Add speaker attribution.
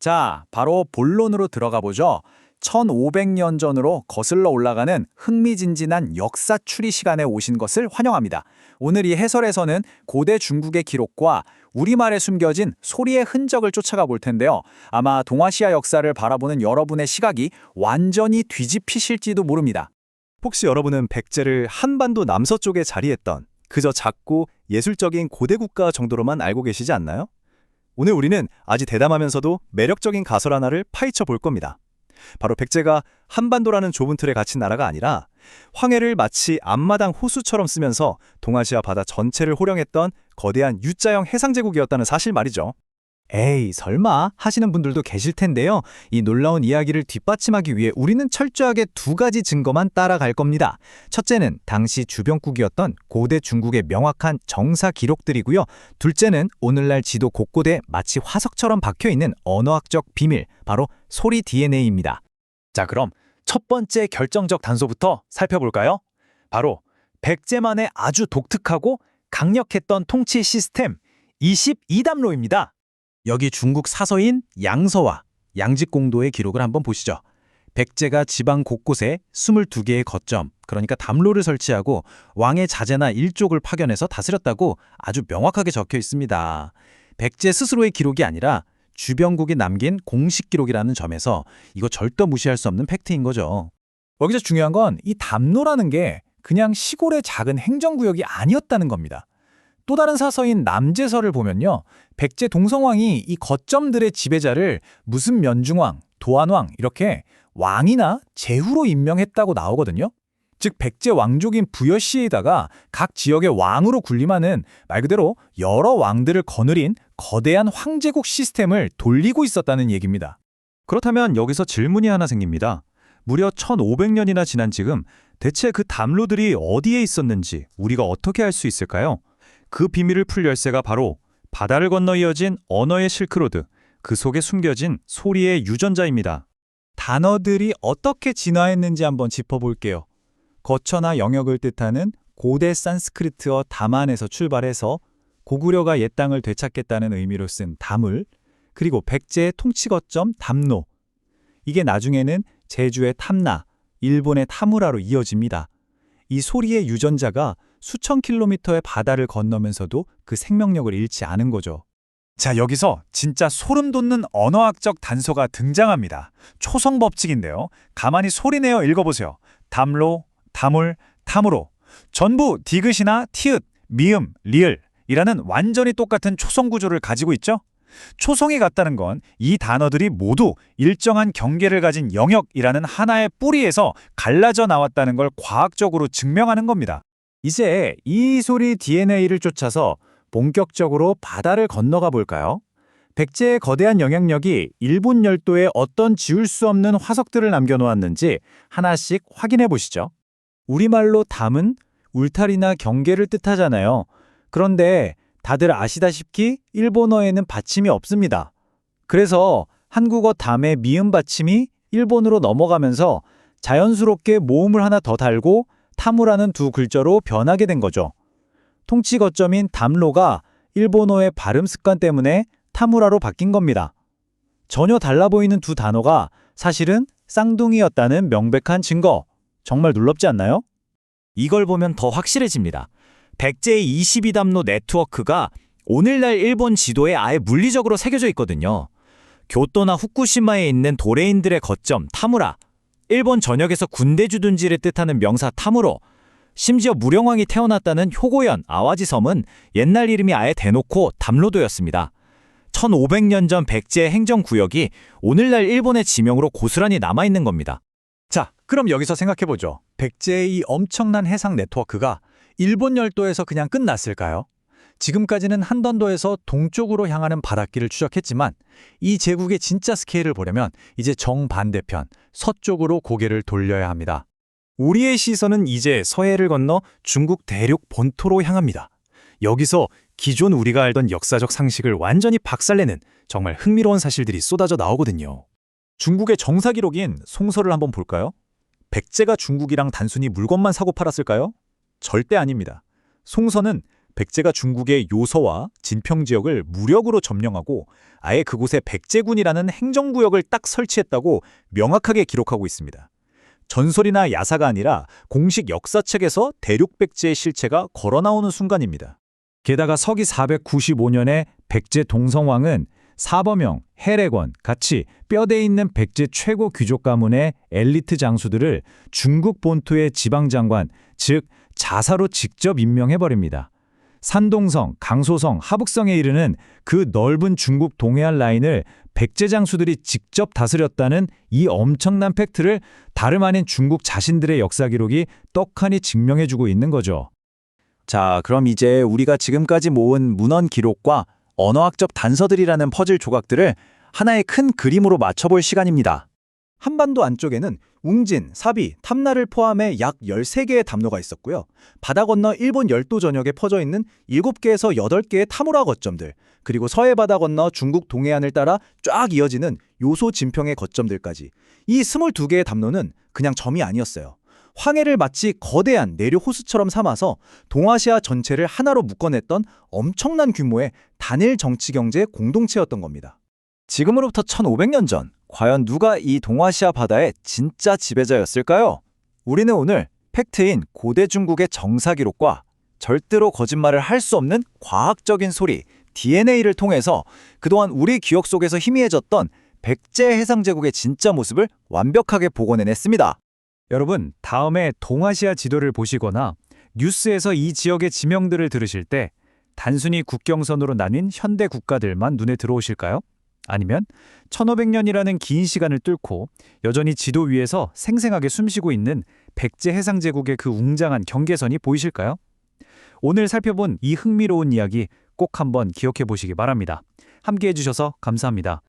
Speaker 1: 자, 바로 본론으로 들어가 보죠. 1500년 전으로 거슬러 올라가는 흥미진진한 역사 추리 시간에 오신 것을 환영합니다. 오늘 이 해설에서는 고대 중국의 기록과 우리말에 숨겨진 소리의 흔적을 쫓아가 볼 텐데요. 아마 동아시아 역사를 바라보는 여러분의 시각이 완전히 뒤집히실지도 모릅니다.
Speaker 2: 혹시 여러분은 백제를 한반도 남서쪽에 자리했던 그저 작고 예술적인 고대 국가 정도로만 알고 계시지 않나요? 오늘 우리는 아주 대담하면서도 매력적인 가설 하나를 파헤쳐 볼 겁니다. 바로 백제가 한반도라는 좁은 틀에 갇힌 나라가 아니라 황해를 마치 앞마당 호수처럼 쓰면서 동아시아 바다 전체를 호령했던 거대한 U자형 해상제국이었다는 사실 말이죠.
Speaker 3: 에이, 설마 하시는 분들도 계실 텐데요. 이 놀라운 이야기를 뒷받침하기 위해 우리는 철저하게 두 가지 증거만 따라갈 겁니다. 첫째는 당시 주변국이었던 고대 중국의 명확한 정사 기록들이고요. 둘째는 오늘날 지도 곳곳에 마치 화석처럼 박혀있는 언어학적 비밀, 바로 소리 DNA입니다.
Speaker 1: 자, 그럼 첫 번째 결정적 단서부터 살펴볼까요? 바로 백제만의 아주 독특하고 강력했던 통치 시스템 22담로입니다.
Speaker 3: 여기 중국 사서인 양서와 양직공도의 기록을 한번 보시죠. 백제가 지방 곳곳에 22개의 거점, 그러니까 담로를 설치하고 왕의 자제나 일족을 파견해서 다스렸다고 아주 명확하게 적혀 있습니다. 백제 스스로의 기록이 아니라 주변국이 남긴 공식 기록이라는 점에서 이거 절대 무시할 수 없는 팩트인 거죠.
Speaker 1: 여기서 중요한 건 이 담로라는 게 그냥 시골의 작은 행정구역이 아니었다는 겁니다. 또 다른 사서인 남제설을 보면요. 백제 동성왕이 이 거점들의 지배자를 무슨 면중왕, 도안왕 이렇게 왕이나 제후로 임명했다고 나오거든요. 즉 백제 왕족인 부여시에다가 각 지역의 왕으로 군림하는 말 그대로 여러 왕들을 거느린 거대한 황제국 시스템을 돌리고 있었다는 얘기입니다.
Speaker 2: 그렇다면 여기서 질문이 하나 생깁니다. 무려 1500년이나 지난 지금 대체 그 담로들이 어디에 있었는지 우리가 어떻게 알 수 있을까요? 그 비밀을 풀 열쇠가 바로 바다를 건너 이어진 언어의 실크로드, 그 속에 숨겨진 소리의 유전자입니다.
Speaker 1: 단어들이 어떻게 진화했는지 한번 짚어볼게요. 거처나 영역을 뜻하는 고대 산스크리트어 다만에서 출발해서 고구려가 옛 땅을 되찾겠다는 의미로 쓴 다물, 그리고 백제의 통치 거점 담로. 이게 나중에는 제주의 탐나, 일본의 타무라로 이어집니다. 이 소리의 유전자가 수천 킬로미터의 바다를 건너면서도 그 생명력을 잃지 않은 거죠. 자, 여기서 진짜 소름 돋는 언어학적 단서가 등장합니다. 초성 법칙인데요. 가만히 소리내어 읽어보세요. 담로, 다물, 탐으로. 전부 디귿이나 티읕, 미음, 리을이라는 완전히 똑같은 초성 구조를 가지고 있죠. 초성이 같다는 건 이 단어들이 모두 일정한 경계를 가진 영역이라는 하나의 뿌리에서 갈라져 나왔다는 걸 과학적으로 증명하는 겁니다. 이제 이 소리 DNA를 쫓아서 본격적으로 바다를 건너가 볼까요? 백제의 거대한 영향력이 일본 열도에 어떤 지울 수 없는 화석들을 남겨놓았는지 하나씩 확인해 보시죠. 우리말로 담은 울타리나 경계를 뜻하잖아요. 그런데 다들 아시다시피 일본어에는 받침이 없습니다. 그래서 한국어 담의 미음 받침이 일본으로 넘어가면서 자연스럽게 모음을 하나 더 달고 타무라는 두 글자로 변하게 된 거죠. 통치 거점인 담로가 일본어의 발음 습관 때문에 타무라로 바뀐 겁니다. 전혀 달라 보이는 두 단어가 사실은 쌍둥이였다는 명백한 증거. 정말 놀랍지 않나요?
Speaker 3: 이걸 보면 더 확실해집니다. 백제의 22담로 네트워크가 오늘날 일본 지도에 아예 물리적으로 새겨져 있거든요. 교토나 후쿠시마에 있는 도레인들의 거점 타무라, 일본 전역에서 군대 주둔지를 뜻하는 명사 타무로, 심지어 무령왕이 태어났다는 효고현, 아와지 섬은 옛날 이름이 아예 대놓고 담로도였습니다. 1500년 전 백제의 행정구역이 오늘날 일본의 지명으로 고스란히 남아있는 겁니다.
Speaker 1: 자, 그럼 여기서 생각해보죠. 백제의 이 엄청난 해상 네트워크가 일본 열도에서 그냥 끝났을까요? 지금까지는 한반도에서 동쪽으로 향하는 바닷길을 추적했지만 이 제국의 진짜 스케일을 보려면 이제 정반대편, 서쪽으로 고개를 돌려야 합니다.
Speaker 2: 우리의 시선은 이제 서해를 건너 중국 대륙 본토로 향합니다. 여기서 기존 우리가 알던 역사적 상식을 완전히 박살내는 정말 흥미로운 사실들이 쏟아져 나오거든요.
Speaker 1: 중국의 정사 기록인 송서를 한번 볼까요? 백제가 중국이랑 단순히 물건만 사고 팔았을까요? 절대 아닙니다. 송서는 백제가 중국의 요서와 진평 지역을 무력으로 점령하고 아예 그곳에 백제군이라는 행정구역을 딱 설치했다고 명확하게 기록하고 있습니다. 전설이나 야사가 아니라 공식 역사책에서 대륙 백제의 실체가 걸어나오는 순간입니다.
Speaker 3: 게다가 서기 495년에 백제 동성왕은 사범영, 해례권 같이 뼈대 있는 백제 최고 귀족 가문의 엘리트 장수들을 중국 본토의 지방장관, 즉 자사로 직접 임명해버립니다. 산동성, 강소성, 하북성에 이르는 그 넓은 중국 동해안 라인을 백제 장수들이 직접 다스렸다는 이 엄청난 팩트를 다름 아닌 중국 자신들의 역사 기록이 떡하니 증명해주고 있는 거죠.
Speaker 2: 자, 그럼 이제 우리가 지금까지 모은 문헌 기록과 언어학적 단서들이라는 퍼즐 조각들을 하나의 큰 그림으로 맞춰볼 시간입니다. 한반도 안쪽에는 웅진, 사비, 탐나를 포함해 약 13개의 담로가 있었고요. 바다 건너 일본 열도 전역에 퍼져 있는 7개에서 8개의 타무라 거점들, 그리고 서해 바다 건너 중국 동해안을 따라 쫙 이어지는 요소 진평의 거점들까지. 이 22개의 담로는 그냥 점이 아니었어요. 황해를 마치 거대한 내륙 호수처럼 삼아서 동아시아 전체를 하나로 묶어냈던 엄청난 규모의 단일 정치 경제 공동체였던 겁니다. 지금으로부터 1500년 전, 과연 누가 이 동아시아 바다의 진짜 지배자였을까요? 우리는 오늘 팩트인 고대 중국의 정사 기록과 절대로 거짓말을 할 수 없는 과학적인 소리, DNA를 통해서 그동안 우리 기억 속에서 희미해졌던 백제 해상 제국의 진짜 모습을 완벽하게 복원해냈습니다.
Speaker 3: 여러분, 다음에 동아시아 지도를 보시거나 뉴스에서 이 지역의 지명들을 들으실 때 단순히 국경선으로 나뉜 현대 국가들만 눈에 들어오실까요? 아니면 1500년이라는 긴 시간을 뚫고 여전히 지도 위에서 생생하게 숨쉬고 있는 백제 해상제국의 그 웅장한 경계선이 보이실까요? 오늘 살펴본 이 흥미로운 이야기 꼭 한번 기억해 보시기 바랍니다. 함께 해주셔서 감사합니다.